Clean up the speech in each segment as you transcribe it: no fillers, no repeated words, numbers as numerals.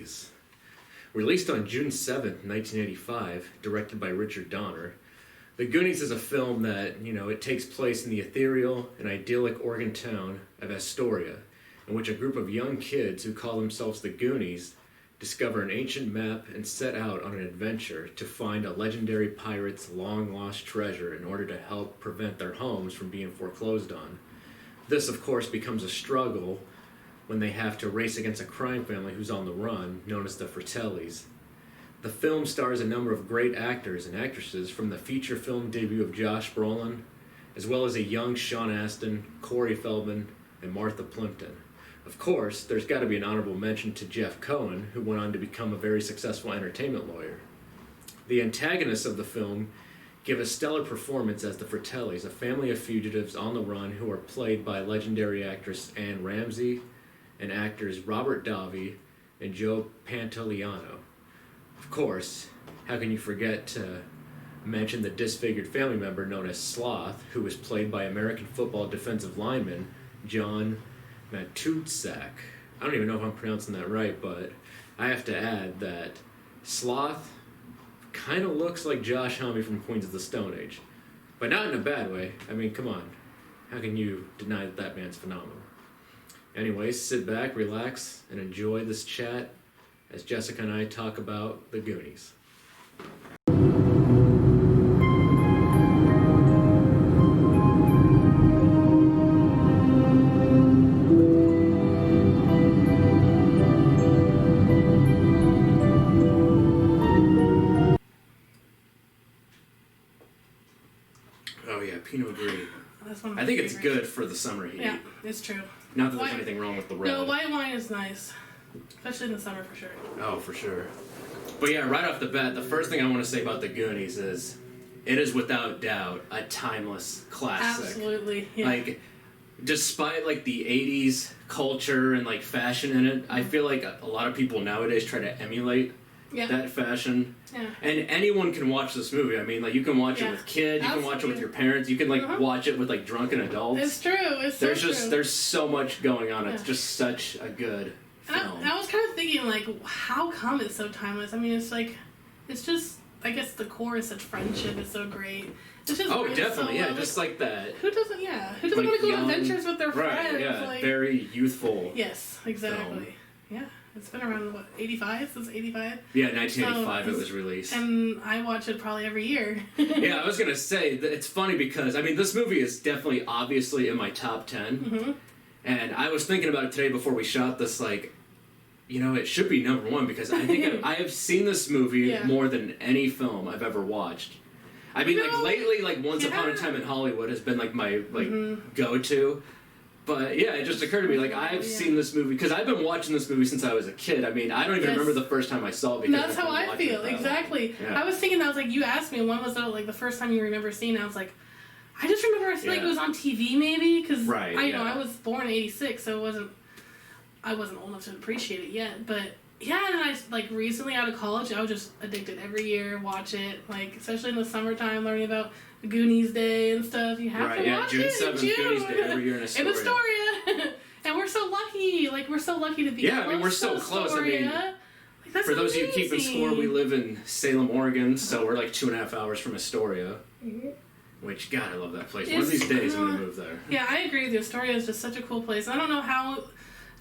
Goonies. Released on June 7th, 1985, directed by Richard Donner, The Goonies is a film that, it takes place in the ethereal and idyllic Oregon town of Astoria, in which a group of young kids who call themselves the Goonies discover an ancient map and set out on an adventure to find a legendary pirate's long-lost treasure in order to help prevent their homes from being foreclosed on. This, of course, becomes a struggle when they have to race against a crime family who's on the run, known as the Fratellis. The film stars a number of great actors and actresses from the feature film debut of Josh Brolin, as well as a young Sean Astin, Corey Feldman, and Martha Plimpton. Of course, there's got to be an honorable mention to Jeff Cohen, who went on to become a very successful entertainment lawyer. The antagonists of the film give a stellar performance as the Fratellis, a family of fugitives on the run who are played by legendary actress Anne Ramsey and actors Robert Davi and Joe Pantoliano. Of course, how can you forget to mention the disfigured family member known as Sloth, who was played by American football defensive lineman John Matutsak. I don't even know if I'm pronouncing that right, but I have to add that Sloth kind of looks like Josh Homme from Queens of the Stone Age. But not in a bad way. I mean, come on. How can you deny that that man's phenomenal? Anyways, sit back, relax, and enjoy this chat as Jessica and I talk about the Goonies. Oh yeah, Pinot Gris. That's one of my I think it's favorites. good for the summer heat. Yeah, it's true. Not that there's anything wrong with the red. No, white wine is nice. Especially in the summer, for sure. Oh, for sure. But yeah, right off the bat, the first thing I want to say about the Goonies is it is without doubt a timeless classic. Absolutely, yeah. Like, despite like the 80s culture and like fashion in it, I feel like a lot of people nowadays try to emulate that fashion. Yeah. And anyone can watch this movie. I mean, like, you can watch it with kids, you can watch it with your parents, you can like watch it with like drunken adults. It's true. It's so true. There's so much going on. It's just such a good film. And I was kind of thinking, like, how come it's so timeless? I mean, it's like, it's just, I guess the core is such friendship. It's so great. It's just definitely, so, yeah, just like that. Who doesn't like want to go young, on adventures with their friends? Right, yeah, like, very youthful. Yes, exactly. Film. Yeah, it's been around, 85? Since 85? Yeah, 1985 it was released. And I watch it probably every year. Yeah, I was going to say, that it's funny because, I mean, this movie is definitely, obviously, in my top 10. Mm-hmm. And I was thinking about it today before we shot this, like, it should be number one because I think I have seen this movie more than any film I've ever watched. I mean, like, lately, like, Once Upon a Time in Hollywood has been, like, my, like, go-to. But, yeah, it just occurred to me, like, I've seen this movie, because I've been watching this movie since I was a kid. I mean, I don't even remember the first time I saw it. Because that's how I feel, exactly. Yeah. I was thinking, like, you asked me, when was the first time you remember seeing it? I was like, I just remember, I feel like it was on TV, maybe, because I was born in 86, so I wasn't old enough to appreciate it yet, but... Yeah, and I, like, recently out of college, I was just addicted every year, watch it, like, especially in the summertime, learning about Goonies Day and stuff. You have to watch June it 7th, Goonies Day, every year in Astoria. In Astoria. And we're so lucky. Like, we're so lucky to be I mean, we're so close. I mean, that's for those of you keeping score, we live in Salem, Oregon, so we're like 2.5 hours from Astoria. Mm-hmm. Which, God, I love that place. One of these days I'm going to move there. Yeah, I agree with you. Astoria is just such a cool place. I don't know how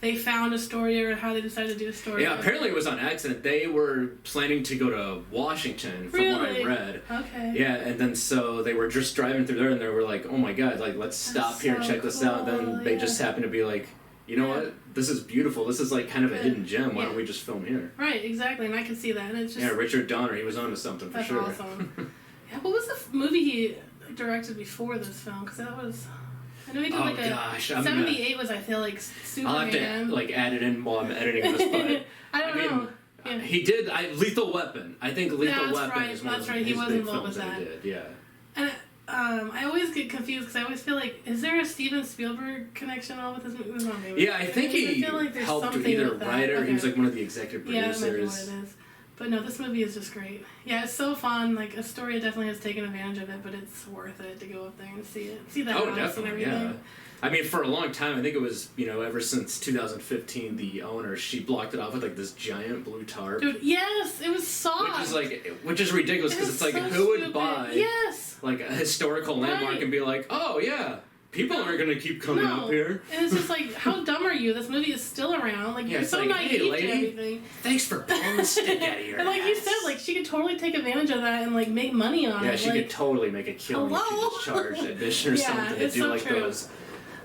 they found Astoria or how they decided to do Astoria. Yeah, apparently it was on accident. They were planning to go to Washington, from what I read. Okay. Yeah, and then so they were just driving through there, and they were like, oh my God, like, let's stop here and check this out. And then they just happened to be like, you know what? This is beautiful. This is like kind of a hidden gem. Why don't we just film here? Right, exactly. And I can see that. And it's just Richard Donner, he was onto something for sure. That's awesome. Yeah, what was the movie he directed before this film? Because that was... I know he did 78 was, I feel like, Superman. I'll have to like add it in while I'm editing this, but I know. Yeah. He did Lethal Weapon. I think Lethal Weapon is one of his He was big involved films with that. He did. Yeah. And I always get confused because I always feel like, is there a Steven Spielberg connection at all with this movie? Yeah, I think he helped with either writer. Okay. He was like one of the executive producers. Yeah, that might be what it is. But no, this movie is just great. Yeah, it's so fun. Like, Astoria definitely has taken advantage of it, but it's worth it to go up there and see it. See the house and everything. Yeah. I mean, for a long time, I think it was, ever since 2015, the owner, she blocked it off with, like, this giant blue tarp. Dude, yes, it was soft. Which is ridiculous, because it's like, so who would stupid. buy, yes. like, a historical landmark and be like, oh, yeah, people aren't going to keep coming up here. And it's just like, how dumb are you? This movie is still around. Like, you're so naive hey, lady, to everything. Thanks for pulling the stick out of your And like you said, like, she could totally take advantage of that and, like, make money on it. Yeah, she could totally make a killing if she just charged admission or something to do, like, true. those...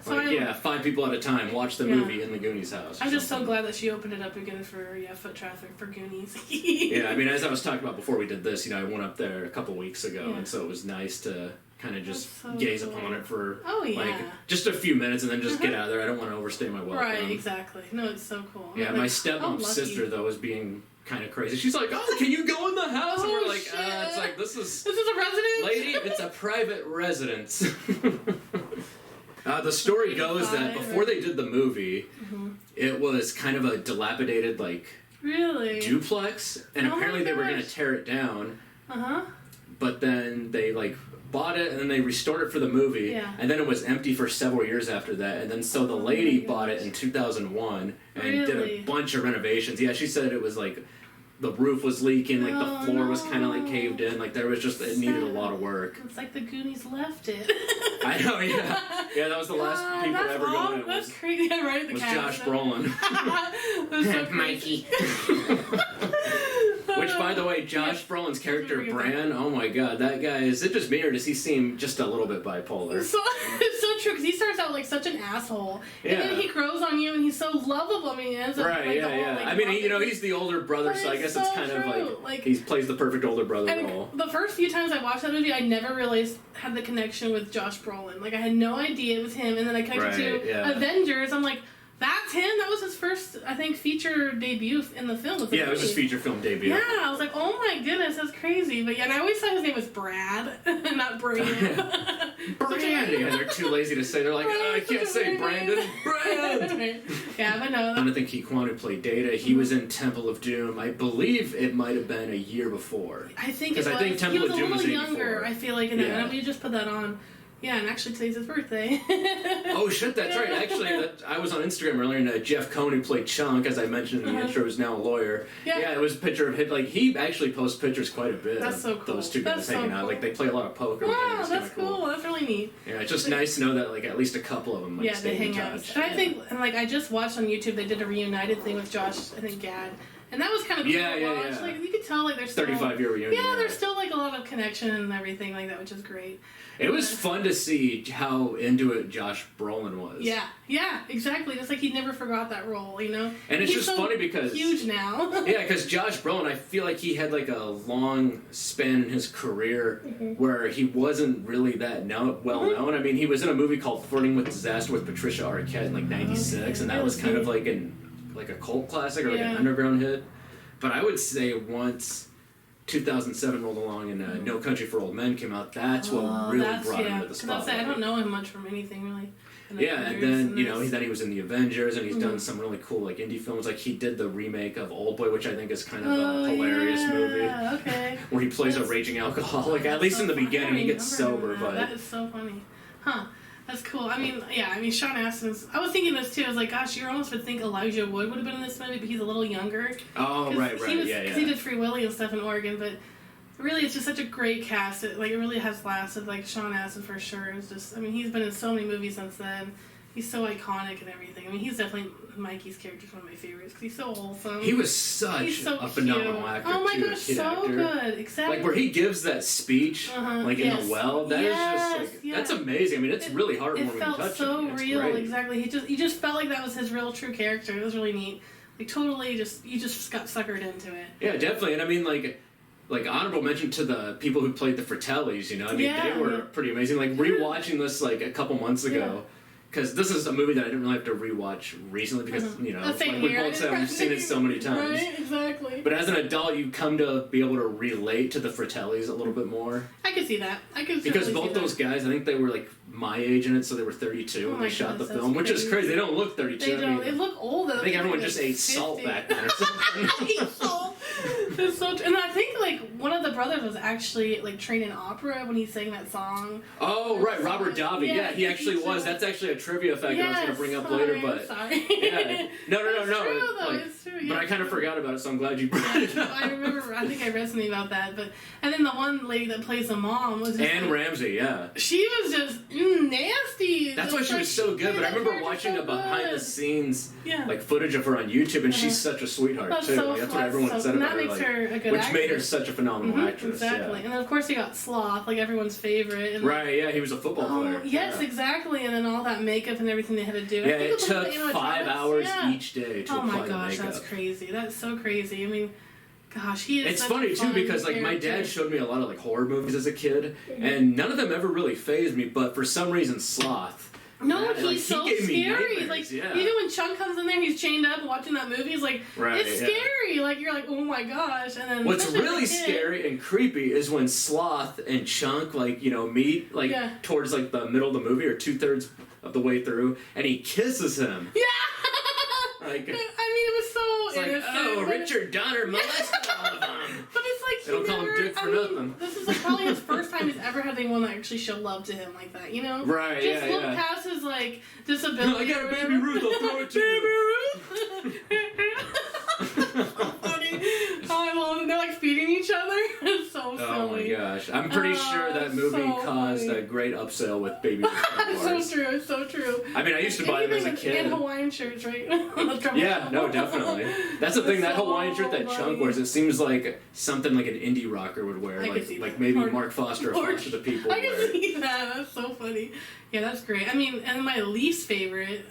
So 5 people at a time watch the movie in the Goonies house. I'm just so glad that she opened it up again for foot traffic for Goonies. Yeah, I mean, as I was talking about before we did this, I went up there a couple weeks ago, and so it was nice to kind of just gaze upon it for like just a few minutes and then just get out of there. I don't want to overstay my welcome. Right, exactly. No, it's so cool. Yeah, my stepmom's sister though was being kind of crazy. She's like, "Oh, can you go in the house?" And we're like, "It's like this is a residence, lady. It's a private residence." The story goes that before they did the movie, it was kind of a dilapidated, like, duplex, and apparently they were going to tear it down. But then they, like, bought it, and then they restored it for the movie, and then it was empty for several years after that, and then so the lady bought it in 2001 and did a bunch of renovations. Yeah, she said it was, like, the roof was leaking, like, the floor was kind of, like, caved in, like, there was just, it needed a lot of work. It's like the Goonies left it. I know, yeah. Yeah, that was the last people ever going in. That's crazy. Yeah, right at the was cast. Josh Brolin. So Mikey. Which, by the way, Josh Brolin's character, Bryan, oh my god, that guy, is it just me or does he seem just a little bit bipolar? It's so true, because he starts out like such an asshole, and then he grows on you, and he's so lovable. I mean, he ends up like, I mean, he's the older brother, so I guess it's kind of like he plays the perfect older brother role. The first few times I watched that movie, I never realized had the connection with Josh Brolin. Like, I had no idea it was him, and then I connected to Avengers. I'm like, that's him? That was his first, I think, feature debut in the film. It was his feature film debut. Yeah, I was like, oh my goodness, that's crazy. But yeah, and I always thought his name was Brad, not Brandon. Brandon! Yeah, they're too lazy to say. They're like, I can't say Brandon. Brad! Yeah, but no. I don't think Kwan who played Data. He was in Temple of Doom. I believe it might have been a year before. I think it was. I think Temple of Doom was 84. He was a little younger, I feel like, in that. And we just put that on. Yeah, and actually today's his birthday. Oh shit, that's right. Actually, I was on Instagram earlier, and Jeff Cohn, who played Chunk, as I mentioned in the intro, is now a lawyer. Yeah, it was a picture of him. Like, he actually posts pictures quite a bit. That's so cool. Those two guys hanging out. Like, they play a lot of poker. Wow, that's cool. That's really neat. Yeah, it's just nice to know that, like, at least a couple of them they hang out. And I think, and like, I just watched on YouTube, they did a reunited thing with Josh, I think, Gad. And that was kind of cool to watch. Like, you could tell, like, there's still 35-year reunion. Yeah, there's still, like, a lot of connection and everything like that, which is great. It was fun to see how into it Josh Brolin was. Yeah, exactly. It's like he never forgot that role, And it's just so funny because... huge now. Yeah, because Josh Brolin, I feel like he had, like, a long span in his career where he wasn't really that well known. I mean, he was in a movie called Flirting with Disaster with Patricia Arquette in, like, 96, and that was kind of like a cult classic or like an underground hit. But I would say once 2007 rolled along and No Country for Old Men came out, that's what really brought him to the spotlight. I don't know him much from anything really. And then then he was in the Avengers, and he's done some really cool like indie films. Like, he did the remake of Oldboy, which I think is kind of a hilarious movie. Okay. Where he plays a raging alcoholic. At least in the beginning, he gets sober. But that is so funny, huh? That's cool. I mean, Sean Astin's... I was thinking this, too. I was like, gosh, you almost would think Elijah Wood would have been in this movie, but he's a little younger. Oh, right. Because he did Free Willy and stuff in Oregon, but really, it's just such a great cast. It really has lasted. Like, Sean Astin, for sure. It's just... I mean, he's been in so many movies since then. He's so iconic and everything. I mean, he's definitely... Mikey's character is one of my favorites, because he's so wholesome. He was such a phenomenal actor, oh my gosh, so good. Exactly. Like, where he gives that speech, like, in the well, that is just, like, that's amazing. I mean, it's really heartwarming and touching. It felt so real, exactly. He just felt like that was his real, true character. It was really neat. Like, totally you just got suckered into it. Yeah, definitely. And I mean, like honorable mention to the people who played the Fratellis, I mean, they were pretty amazing. Like, rewatching this, like, a couple months ago, because this is a movie that I didn't really have to rewatch recently because, like we both said, we've seen it so many times. Right, exactly. But as an adult, you come to be able to relate to the Fratellis a little bit more. I can see that. Because both those guys, I think they were, like, my age in it, so they were 32 when they shot the film, which is crazy. They don't look 32. They don't. They look older. I think everyone just ate salt back then or something. Ate salt. It's so true. And I think, like, one of the brothers was actually, like, trained in opera when he sang that song. Oh, right, Robert Davi. Yeah, he actually was. That's actually a trivia fact that I was going to bring up later, but... Sorry. Yeah. No. It's true, though. It's true, yeah. But I kind of forgot about it, so I'm glad you brought it up. I remember, I think I read something about that, but... And then the one lady that plays the mom was just... Anne Ramsey, yeah. She was just nasty. That's why she was so good, but I remember watching a behind-the-scenes, like, footage of her on YouTube, and she's such a sweetheart, too. So That's what everyone said about her. That makes her a good which actress. made her such a phenomenal actress. Exactly. Yeah. And then, of course, you got Sloth, like everyone's favorite. And right, yeah, he was a football player. Yes, exactly. And then all that makeup and everything they had to do. Yeah, it took 5 hours each day to apply the makeup. Oh my gosh, that's crazy. That's so crazy. I mean, gosh, he is. It's funny too because like my dad showed me a lot of like horror movies as a kid, and none of them ever really fazed me. But for some reason, Sloth. No, he's so scary. Like yeah. even when Chunk comes in there, he's chained up watching that movie. He's like, it's scary. Like you're like, oh my gosh. And then what's really scary and creepy is when Sloth and Chunk like meet like towards like the middle of the movie or 2/3 of the way through, and he kisses him. Yeah. Like, I mean, it was so innocent. Like, oh, Richard Donner molested all of them. But it's like they don't call him Dick for nothing. This is like probably his first time he's ever had anyone that actually showed love to him like that, you know? Right, just look past his like disability. No, I got a Baby Ruth, I'll throw it to you. Baby Ruth. So funny. Oh, I love it. They're like feeding each other. It's so silly. Oh my gosh. I'm pretty sure that movie caused a great upsell with Baby Ruth. It's so true. It's so true. I mean, I used to buy them as a kid. And Hawaiian shirts, right? Yeah, no, definitely. That's the thing, that Hawaiian shirt that Chunk wears, it seems like something like an indie rocker would wear. Like maybe Mark Foster or Foster the People. I can see that. That's so funny. Yeah, that's great. I mean, and my least favorite,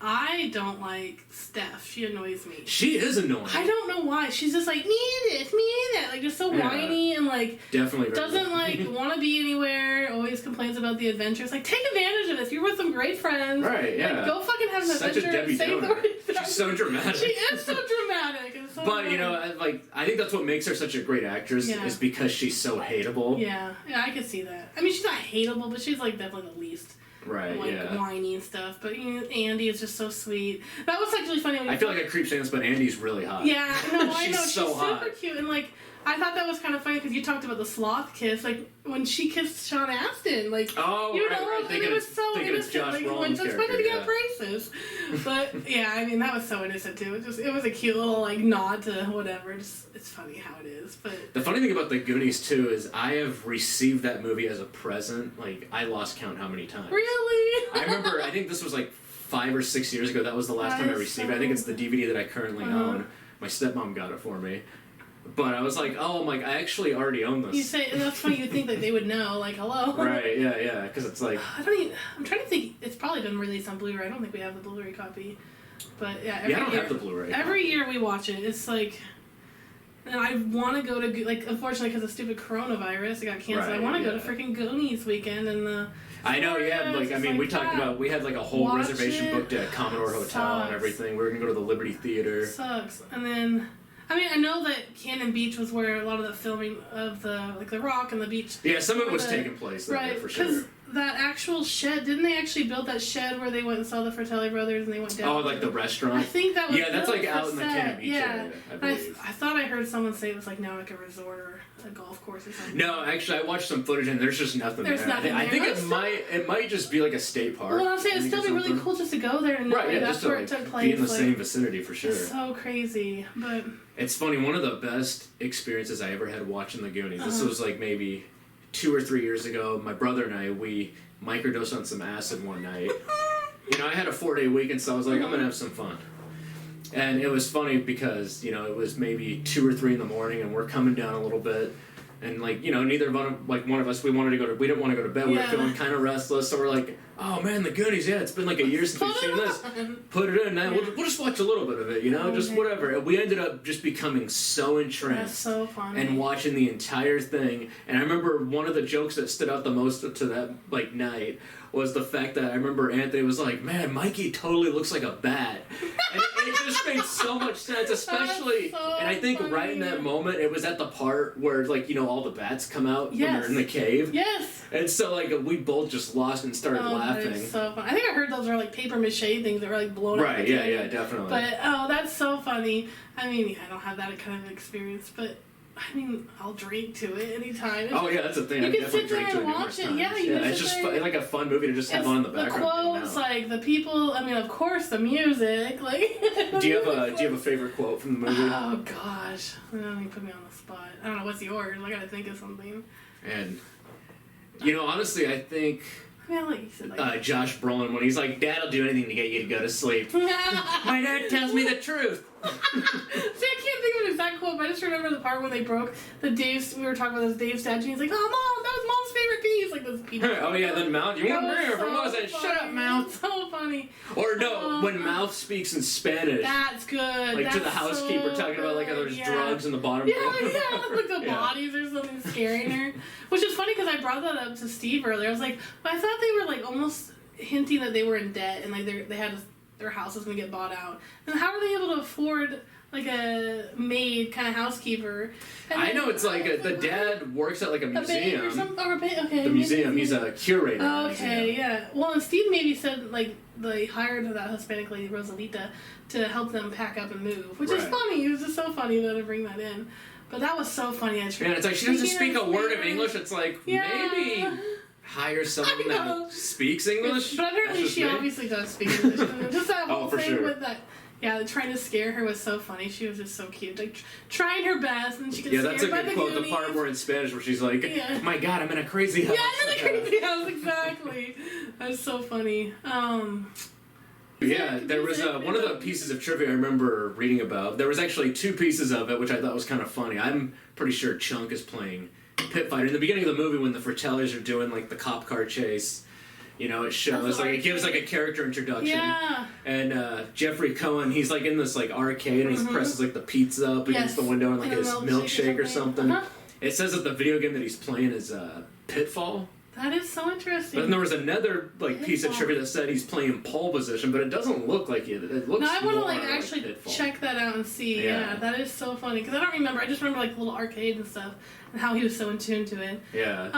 I don't like Steph. She annoys me. She is annoying. I don't know why. She's just like, me this, me that. Like, just so whiny and, like... Definitely doesn't, like, want to be anywhere. Always complains about the adventures. Like, take advantage of this. You're with some great friends. Right, yeah. Like, go fucking have an adventure. Such a Debbie Downer. She's so dramatic. She is so dramatic. And so but, I think that's what makes her such a great actress is because she's so hateable. Yeah, I can see that. I mean, she's not hateable, but she's, like, definitely the least... Right, whiny and stuff. But Andy is just so sweet. That was actually funny. I feel like I keep saying this, but Andy's really hot. Yeah, no, I know. She's so hot. Super cute. And, like, I thought that was kind of funny because you talked about the sloth kiss. Like, when she kissed Sean Astin. Like, right. And it was so innocent. Josh like, Brolin's when character, to get braces. But, yeah, I mean, that was so innocent, too. It was a cute little, like, nod to whatever. It's funny how it is. But the funny thing about the Goonies, too, is I have received that movie as a present. Like, I lost count how many times. Really? I remember, I think this was, like, 5 or 6 years ago. That was the last time I received it. I think it's the DVD that I currently own. My stepmom got it for me. But I was like, I actually already own this. You say, and that's funny, you'd think that they would know, like, hello. Right, yeah, because it's like... I'm trying to think, it's probably been released on Blu-ray. I don't think we have the Blu-ray copy. But, yeah, I don't have the Blu-ray copy. Every year we watch it, it's like... And I want to go to, like, unfortunately, because of stupid coronavirus, it got canceled. Right, I want to go to freaking Goonies weekend and the... I know, yeah. Like, we talked about, we had, like, a whole reservation booked at Commodore Hotel and everything. We were going to go to the Liberty Theater. Sucks. And then... I know that Cannon Beach was where a lot of the filming of the Rock and the beach... Yeah, some of it was taking place there, for sure. Because that actual shed, didn't they actually build that shed where they went and saw the Fratelli brothers and they went down? Oh, like the restaurant? I think that was... Yeah, that's like out in the Cannon Beach area, I believe. I thought I heard someone say it was like now like a resort or a golf course or something. No, actually, I watched some footage and there's just nothing there. I think it might just be like a state park. Well, I'm saying it'd still be really cool just to go there and know that's where it took place. Be in the same vicinity for sure. It's so crazy, but... It's funny, one of the best experiences I ever had watching the Goonies, this was like maybe 2 or 3 years ago, my brother and I, we microdosed on some acid one night. I had a 4-day weekend, so I was like, I'm going to have some fun. And it was funny because, it was maybe 2 or 3 in the morning and we're coming down a little bit. And neither one of us, we didn't want to go to bed. We were feeling kind of restless, so we're like, oh man, the Goonies, it's been like a year since we've seen this. Put it in, and we'll just watch a little bit of it, just whatever. We ended up just becoming so entranced. That's so funny. And watching the entire thing. And I remember one of the jokes that stood out the most to that night was the fact that I remember Anthony was like, "Man, Mikey totally looks like a bat," and it just made so much sense, especially. So and I think funny. right in that moment, it was at the part where like all the bats come out when they're in the cave. Yes. And so like we both just lost and started laughing. That is so fun. I think I heard those are like paper mache things that were like blown out. Right. Yeah. Definitely. But that's so funny. I mean, I don't have that kind of experience, but. I mean, I'll drink to it anytime. That's the thing. You I can definitely sit there drink to and it watch it. times. Yeah, it's just like a fun movie to just have on in the background. The quotes, like the people. I mean, of course, the music. Like. Do you have a favorite quote from the movie? Oh gosh, you put me on the spot. I don't know what's yours. I gotta think of something. And honestly, I think. Like you said, Josh Brolin when he's like, "Dad'll do anything to get you to go to sleep." My dad tells me the truth. See, I can't think of an exact quote, but I just remember the part when they broke the Dave's. We were talking about this Dave statue. And he's like, "Oh, Mom, that was Mom's favorite piece." Like this piece. Oh yeah, then Mouth. You want to from what was that? Shut up, Mouth. So funny. Or no, when Mouth speaks in Spanish. That's good. Like to the housekeeper talking about like how there's drugs in the bottom. Yeah, like the bodies or something scaring her. Which is funny because I brought that up to Steve earlier. I was like, I thought they were like almost hinting that they were in debt and like they had their house was gonna get bought out. And how are they able to afford like a maid kind of housekeeper? And I know it's like the dad works at like a museum. Okay. The museum. He's a curator. Okay, yeah. Well, and Steve maybe said like they hired that Hispanic lady Rosalita to help them pack up and move, which is funny. It was just so funny though to bring that in. But that was so funny. It's like she doesn't speak a word of English. It's like maybe hire someone that speaks English. But apparently she obviously does speak English. Just that whole thing with that. Yeah, trying to scare her was so funny. She was just so cute, like trying her best, and she gets scared by the Goonies. Yeah, that's a good quote. The part where in Spanish where she's like, "My God, I'm in a crazy house." Yeah, I'm in a crazy house. Exactly. That's so funny. Yeah, there was one of the pieces of trivia I remember reading about. There was actually two pieces of it, which I thought was kind of funny. I'm pretty sure Chunk is playing Pit Fighter. In the beginning of the movie, when the Fratellis are doing like the cop car chase, it shows like it gives like a character introduction. Yeah. And Jeffrey Cohen, he's like in this like arcade and he presses like the pizza up against the window and like his milkshake or something. It says that the video game that he's playing is Pitfall. That is so interesting. But then there was another piece of trivia that said he's playing pole position, but it doesn't look like it. It looks. No, I want to actually check that out and see. Yeah, that is so funny because I don't remember. I just remember like little arcade and stuff and how he was so in tune to it. Yeah.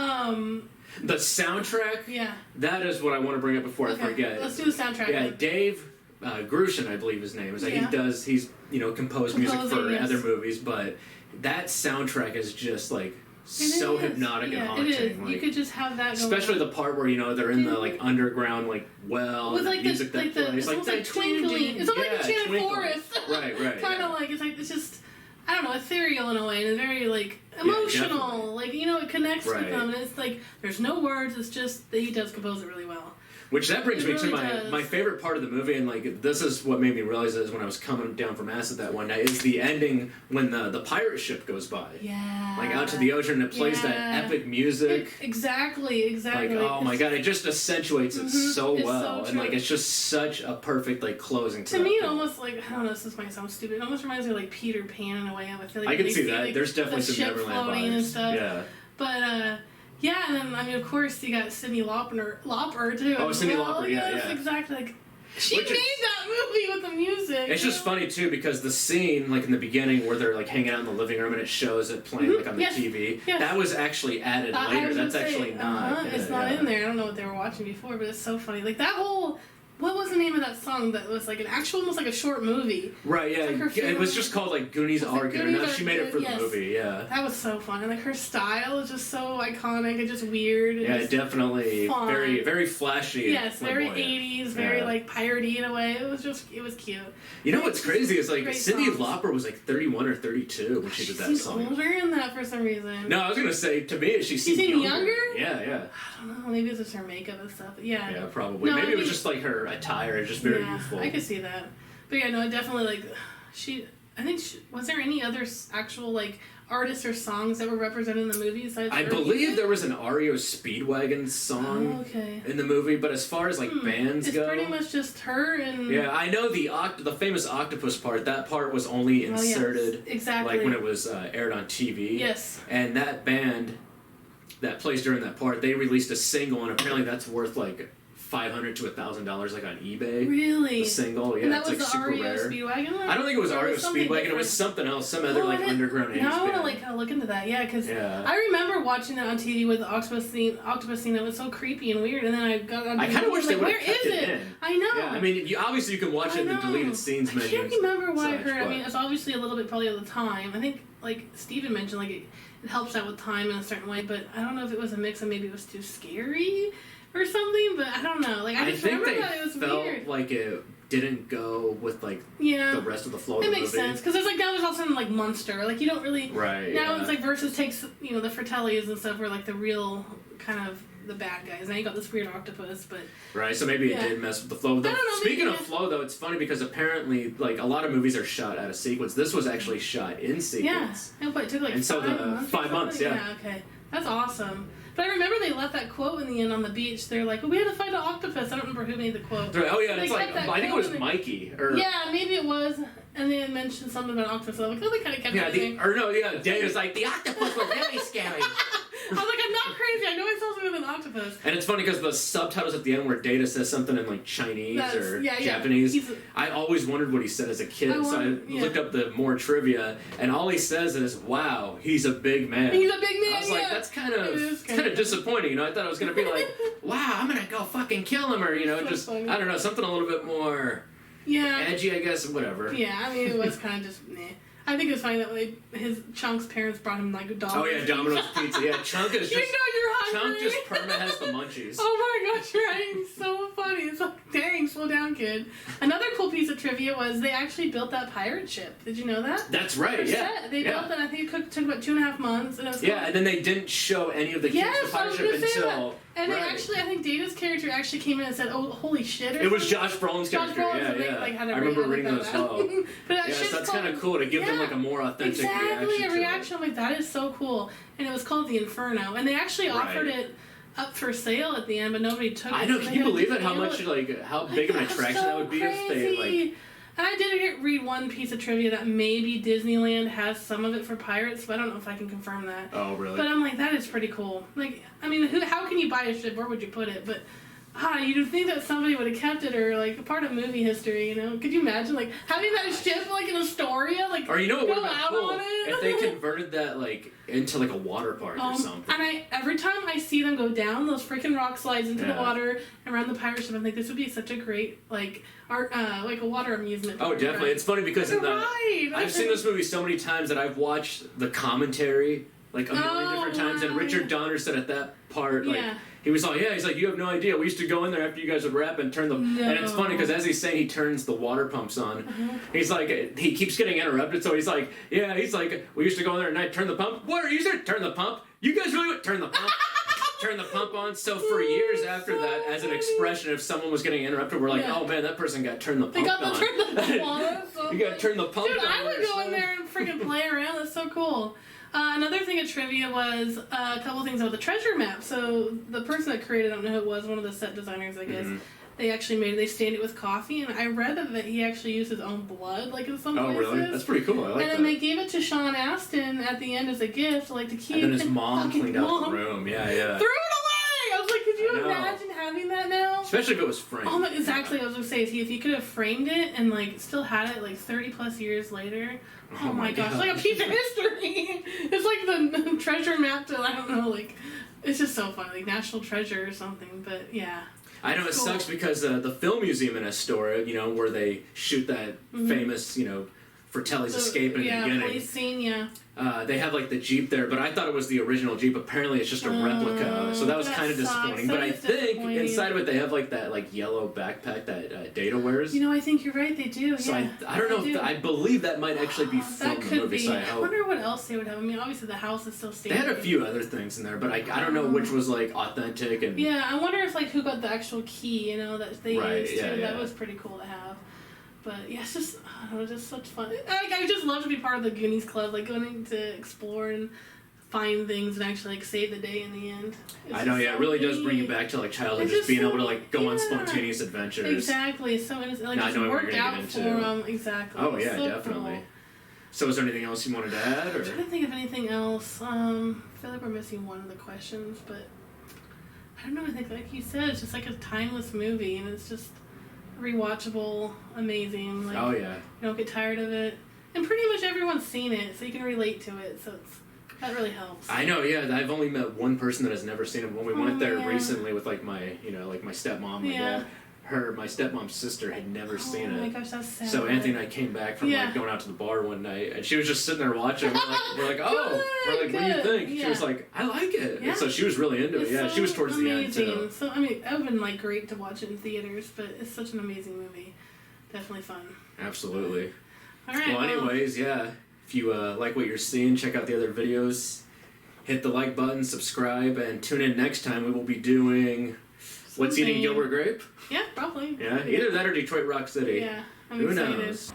The soundtrack. Yeah. That is what I want to bring up before I forget. Let's do the soundtrack. Yeah, Dave Grushin, I believe his name is. He's composed music for other movies, but that soundtrack is just like. So hypnotic and haunting. It is. Like, you could just have that. Especially the part where they're in the like underground like well with like music that plays. It's like twinkling. It's almost like a Enchanted Forest. Right. Kind of like it's just I don't know, ethereal in a way, and it's very like emotional. Like it connects with them, and it's like there's no words. It's just that he does compose it really well. Which that brings me to my favorite part of the movie, and like this is what made me realize this when I was coming down from acid that one night, is the ending when the pirate ship goes by. Yeah. Like out to the ocean and it plays that epic music. Exactly. Like, oh my God, it just accentuates it so well. So and like it's just such a perfect like closing to me, it almost like I don't know, this might sound stupid. It almost reminds me of like Peter Pan in a way. I feel like I can see that. Like, there's definitely some Neverland vibes. And stuff. Yeah. But yeah, and then, I mean, of course, you got Cyndi Lauper too. Oh, Cyndi Lauper, yeah. Exactly. Like, she made that movie with the music. It's just funny, too, because the scene, like, in the beginning where they're, like, hanging out in the living room and it shows it playing, like, on the TV, that was actually added later. That's actually not. It's not in there. I don't know what they were watching before, but it's so funny. Like, that whole... What was the name of that song that was like an actual, almost like a short movie? Right, yeah. It was just called like Goonies Are Good Enough. She made it for the movie, yeah. That was so fun. And like her style is just so iconic and just weird. And just definitely fun. Very, very flashy. Yes, very 80s, very like piratey in a way. It was cute. You know what's crazy is like Cyndi Lauper was like 31 or 32 when she did that song. She's older in that for some reason. No, I was going to say, to me, she seemed younger. Yeah. I don't know. Maybe it's just her makeup and stuff. Yeah. Yeah, probably. No, maybe it was just like her attire, just very youthful. I could see that. But yeah, no, definitely like I think was there any other actual like artists or songs that were represented in the movie besides I believe there was an REO Speedwagon song in the movie, but as far as like bands go, it's pretty much just her and yeah, I know the famous octopus part. That part was only inserted exactly like when it was aired on TV. Yes, and that band that plays during that part, they released a single, and apparently that's worth like $500 to $1,000 like on eBay. Really? The single, yeah, and that it's was like the super REO rare. Speedwagon one? I don't think it was REO Speedwagon. Different. It was something else, some other like underground 80s Now I want to band. like kind of look into that, yeah, because I remember watching that on TV with the octopus scene. It was so creepy and weird, and then I kind of wish they would have kept it in. I know. Yeah, I mean, obviously you can watch it in the deleted scenes menu. I can't remember what I heard. I mean, it's obviously a little bit probably of the time. I think like Steven mentioned, like it helps out with time in a certain way, but I don't know if it was a mix of maybe it was too scary or something, but I don't know. Like I just remember that it was weird. Like it didn't go with like the rest of the flow of the movie. It makes sense because there's like now there's also like Munster. Like you don't really now it's like Versus takes the Fratellis and stuff were like the real kind of the bad guys. Now you got this weird octopus, but so maybe it did mess with the flow. Speaking of flow, though, it's funny because apparently, like a lot of movies are shot out of sequence. This was actually shot in sequence. Yeah, but it took like 5 months. Yeah, okay, that's awesome. But I remember they left that quote in the end on the beach. They're like, well, "We had to fight an octopus." I don't remember who made the quote. Oh yeah, it's like I think it was Mikey. Yeah, maybe it was. And they had mentioned something about octopus. I was like, oh, they kind of kept it. Dave was like, the octopus was really scary. I was like, I'm not crazy. I know I saw something with an octopus. And it's funny because the subtitles at the end where Data says something in like Chinese or Japanese, I always wondered what he said as a kid. So I looked up the more trivia, and all he says is, "Wow, he's a big man." He's a big man. I was like, that's kind of disappointing. I thought it was going to be like, "Wow, I'm going to go fucking kill him," or just funny. I don't know, something a little bit more edgy, I guess, whatever. Yeah, I mean, it was kind of just meh. I think it was funny that his Chunk's parents brought him like a Domino's. Oh yeah, Domino's pizza. Yeah, Chunk is just. You know you're hungry. Chunk just perma has the munchies. Oh my gosh, you're right. He's so funny. It's like, dang, slow down, kid. Another cool piece of trivia was they actually built that pirate ship. Did you know that? That's right. They built it. I think it took about 2.5 months. And it was and then they didn't show any of the kids the pirate ship until. And they actually, I think Data's character actually came in and said, "Oh, holy shit!" It was Josh Brolin's character. I remember reading that as well. But that's kind of cool to give them like a more authentic reaction. I'm like, that is so cool. And it was called the Inferno, and they actually offered it up for sale at the end, but nobody took it. I know. Can you believe it? How big of an attraction that would be if they And I did read one piece of trivia that maybe Disneyland has some of it for pirates, but I don't know if I can confirm that. Oh, really? But I'm like, that is pretty cool. Like, I mean, how can you buy a ship? Where would you put it? But you'd think that somebody would have kept it, or like a part of movie history. Could you imagine like having that ship like in Astoria, like or what would have been cool on it? If they converted that like into like a water park or something. And every time I see them go down those freaking rock slides into the water and around the pirate ship, I'm like, this would be such a great like art, like a water amusement. Oh, definitely. It's funny because I've seen this movie so many times that I've watched the commentary like a million different times, and Richard Donner said at that part like. He was like, he's like, you have no idea. We used to go in there after you guys would rap and turn them. And it's funny because as he's saying, he turns the water pumps on. He's like, he keeps getting interrupted. So he's like, we used to go in there and I'd turn the pump. What are you saying? Turn the pump. You guys really would turn the pump. Turn the pump on. So for years after that, as an expression, if someone was getting interrupted, we're like, oh man, that person got turned the pump on. They got to turn the pump on. You got to turn the pump on. Dude, I would go in there and freaking play around. That's so cool. Another thing of trivia was a couple things about the treasure map. So the person that created, I don't know who it was, one of the set designers, I guess. They actually they stained it with coffee, and I read that he actually used his own blood, like in some places. Oh, really? That's pretty cool. I like that. And then they gave it to Sean Astin at the end as a gift, like to keep. And then his mom cleaned out the room. Yeah. Threw it away! I was like, could you imagine having that now? Especially if it was framed. Oh, exactly. I was going to say, if he could have framed it and like still had it like 30 plus years later. Oh my gosh, it's like a piece of history. It's like the treasure map to, I don't know, like, it's just so funny, like National Treasure or something, but yeah. I know it sucks because the film museum in Astoria, where they shoot that famous, Fratelli's escape in the beginning. Police scene, they have like the Jeep there, but I thought it was the original Jeep. Apparently it's just a replica, so that was kind of disappointing. But I think inside of it they have like that like yellow backpack that Data wears. I think you're right, they do. So I don't know. I believe that might actually be from the movie. So I wonder what else they would have. I mean, obviously the house is still standing. They had a few other things in there, but I don't know which was like authentic and. Yeah, I wonder if like who got the actual key, that they used too. That was pretty cool to have. But yeah, it's just, I don't know, just such fun. I just love to be part of the Goonies Club, like going to explore and find things and actually like save the day in the end. I know, it really does bring you back to like childhood, just being able to like go on spontaneous adventures. Exactly, so it's like it's worked out for them. Exactly. Oh yeah, definitely. Cool. So is there anything else you wanted to add? Or? I'm trying to think of anything else. I feel like we're missing one of the questions, but I don't know, I think like you said, it's just like a timeless movie, and it's just rewatchable, amazing. Like, oh yeah. You don't get tired of it. And pretty much everyone's seen it, so you can relate to it, so that really helps. I know, yeah. I've only met one person that has never seen it. When we went there recently with like my stepmom, my dad, my stepmom's sister had never seen it. Oh my gosh, that's sad. So Anthony and I came back from like going out to the bar one night, and she was just sitting there watching. We're like, oh, what do you think? Yeah. She was like, I like it. Yeah. And so she was really into it. Yeah, so she was towards the end too. So I mean, that would have been like great to watch it in theaters, but it's such an amazing movie. Definitely fun. Absolutely. All right. Well, anyways, yeah. If you like what you're seeing, check out the other videos. Hit the like button, subscribe, and tune in next time. We will be doing What's Eating Gilbert Grape? Yeah, probably. Yeah, either that or Detroit Rock City. Yeah, I'm Who excited. knows?